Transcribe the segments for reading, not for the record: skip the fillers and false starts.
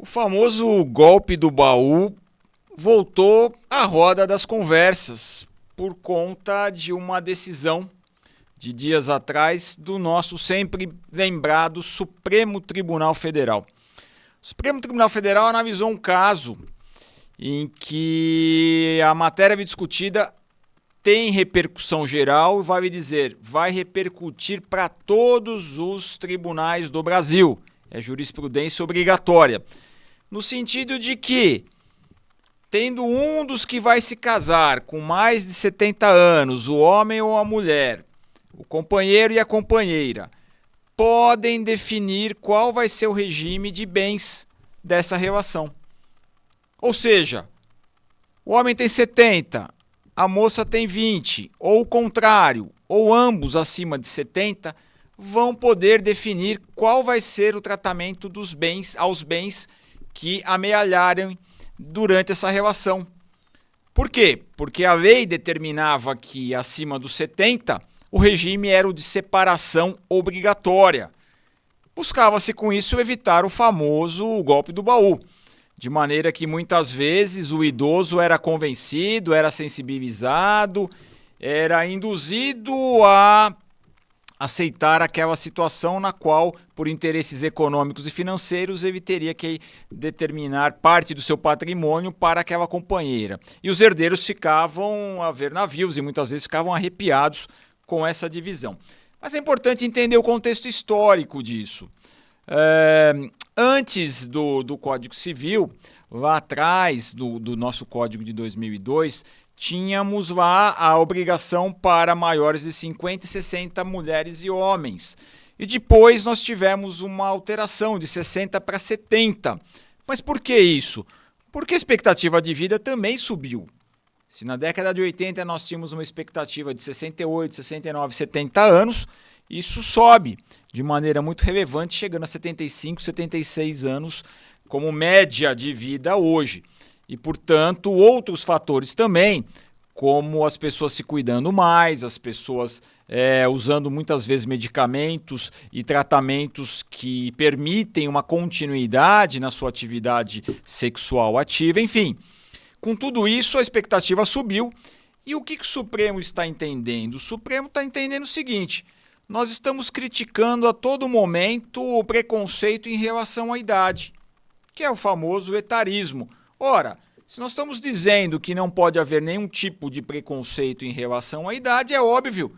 O famoso golpe do baú voltou à roda das conversas por conta de uma decisão de dias atrás do nosso sempre lembrado Supremo Tribunal Federal. O Supremo Tribunal Federal analisou um caso em que a matéria discutida tem repercussão geral e vale dizer, vai repercutir para todos os tribunais do Brasil. É jurisprudência obrigatória. No sentido de que, tendo um dos que vai se casar com mais de 70 anos, o homem ou a mulher, o companheiro e a companheira, podem definir qual vai ser o regime de bens dessa relação. Ou seja, o homem tem 70, a moça tem 20, ou o contrário, ou ambos acima de 70, vão poder definir qual vai ser o tratamento dos bens aos bens que amealharem durante essa relação. Por quê? Porque a lei determinava que acima dos 70 o regime era o de separação obrigatória. Buscava-se com isso evitar o famoso golpe do baú, de maneira que muitas vezes o idoso era convencido, era sensibilizado, era induzido a aceitar aquela situação na qual, por interesses econômicos e financeiros, ele teria que determinar parte do seu patrimônio para aquela companheira. E os herdeiros ficavam a ver navios e muitas vezes ficavam arrepiados com essa divisão. Mas é importante entender o contexto histórico disso. Antes do Código Civil, lá atrás do nosso Código de 2002, tínhamos lá a obrigação para maiores de 50 e 60 mulheres e homens. E depois nós tivemos uma alteração de 60 para 70. Mas por que isso? Porque a expectativa de vida também subiu. Se na década de 80 nós tínhamos uma expectativa de 68, 69, 70 anos, isso sobe de maneira muito relevante, chegando a 75, 76 anos como média de vida hoje. E, portanto, outros fatores também, como as pessoas se cuidando mais, as pessoas usando muitas vezes medicamentos e tratamentos que permitem uma continuidade na sua atividade sexual ativa, enfim. Com tudo isso, a expectativa subiu. E o que o Supremo está entendendo? O Supremo está entendendo o seguinte: nós estamos criticando a todo momento o preconceito em relação à idade, que é o famoso etarismo. Ora, se nós estamos dizendo que não pode haver nenhum tipo de preconceito em relação à idade, é óbvio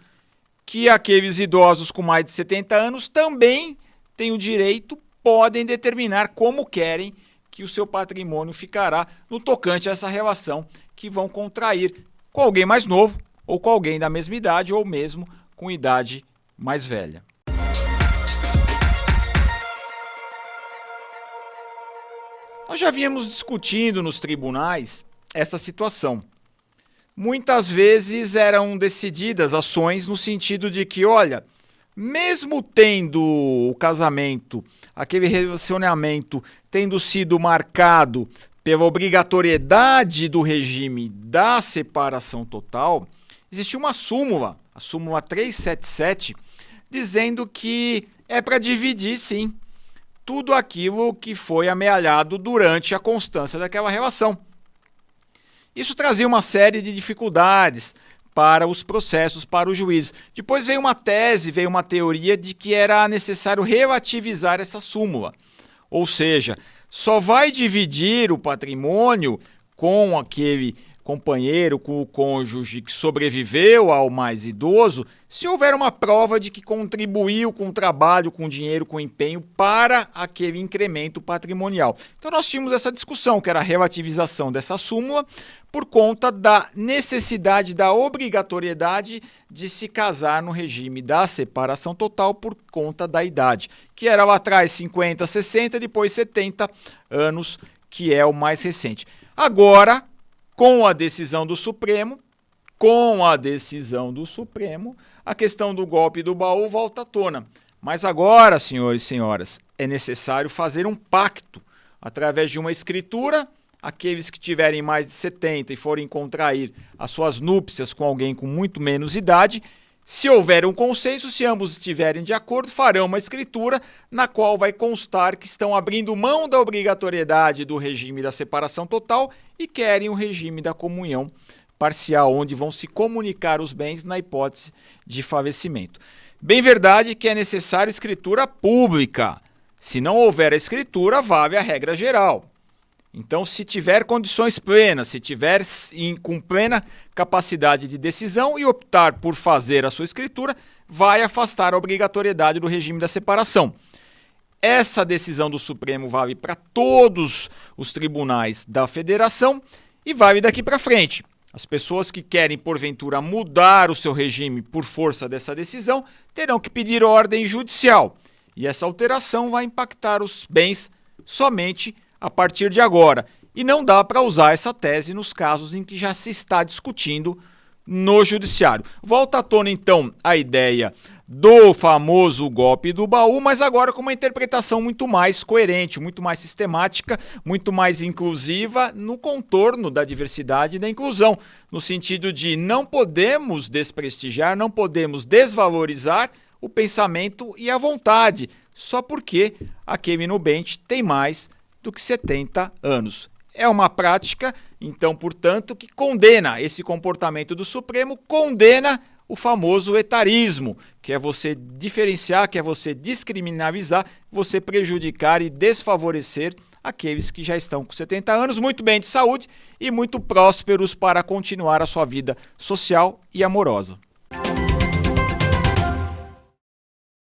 que aqueles idosos com mais de 70 anos também têm o direito, podem determinar como querem que o seu patrimônio ficará no tocante a essa relação que vão contrair com alguém mais novo, ou com alguém da mesma idade, ou mesmo com idade mais velha. Nós já vínhamos discutindo nos tribunais essa situação. Muitas vezes eram decididas ações no sentido de que, olha, mesmo tendo o casamento, aquele relacionamento tendo sido marcado pela obrigatoriedade do regime da separação total, existia uma súmula, a súmula 377, dizendo que é para dividir, sim, tudo aquilo que foi amealhado durante a constância daquela relação. Isso trazia uma série de dificuldades para os processos, para o juiz. Depois veio uma tese, veio uma teoria de que era necessário relativizar essa súmula. Ou seja, só vai dividir o patrimônio com aquele companheiro, com o cônjuge que sobreviveu ao mais idoso, se houver uma prova de que contribuiu com o trabalho, com o dinheiro, com o empenho para aquele incremento patrimonial. Então nós tínhamos essa discussão, que era a relativização dessa súmula, por conta da necessidade, da obrigatoriedade de se casar no regime da separação total por conta da idade, que era lá atrás 50, 60, depois 70 anos, que é o mais recente. Agora, com a decisão do Supremo, a questão do golpe do baú volta à tona. Mas agora, senhores e senhoras, é necessário fazer um pacto através de uma escritura. Aqueles que tiverem mais de 70 e forem contrair as suas núpcias com alguém com muito menos idade, Se houver um consenso, se ambos estiverem de acordo, farão uma escritura na qual vai constar que estão abrindo mão da obrigatoriedade do regime da separação total e querem o regime da comunhão parcial, onde vão se comunicar os bens na hipótese de falecimento. Bem verdade que é necessário escritura pública. Se não houver a escritura, vale a regra geral. Então, se tiver condições plenas, se tiver com plena capacidade de decisão e optar por fazer a sua escritura, vai afastar a obrigatoriedade do regime da separação. Essa decisão do Supremo vale para todos os tribunais da Federação e vale daqui para frente. As pessoas que querem, porventura, mudar o seu regime por força dessa decisão terão que pedir ordem judicial. E essa alteração vai impactar os bens somente a partir de agora. E não dá para usar essa tese nos casos em que já se está discutindo no judiciário. Volta à tona, então, a ideia do famoso golpe do baú, mas agora com uma interpretação muito mais coerente, muito mais sistemática, muito mais inclusiva no contorno da diversidade e da inclusão, no sentido de não podemos desprestigiar, não podemos desvalorizar o pensamento e a vontade, só porque a Kemi Nubente tem mais do que 70 anos. É uma prática, então, portanto, que condena esse comportamento do Supremo, condena o famoso etarismo, que é você diferenciar, que é você descriminalizar, você prejudicar e desfavorecer aqueles que já estão com 70 anos, muito bem de saúde e muito prósperos para continuar a sua vida social e amorosa.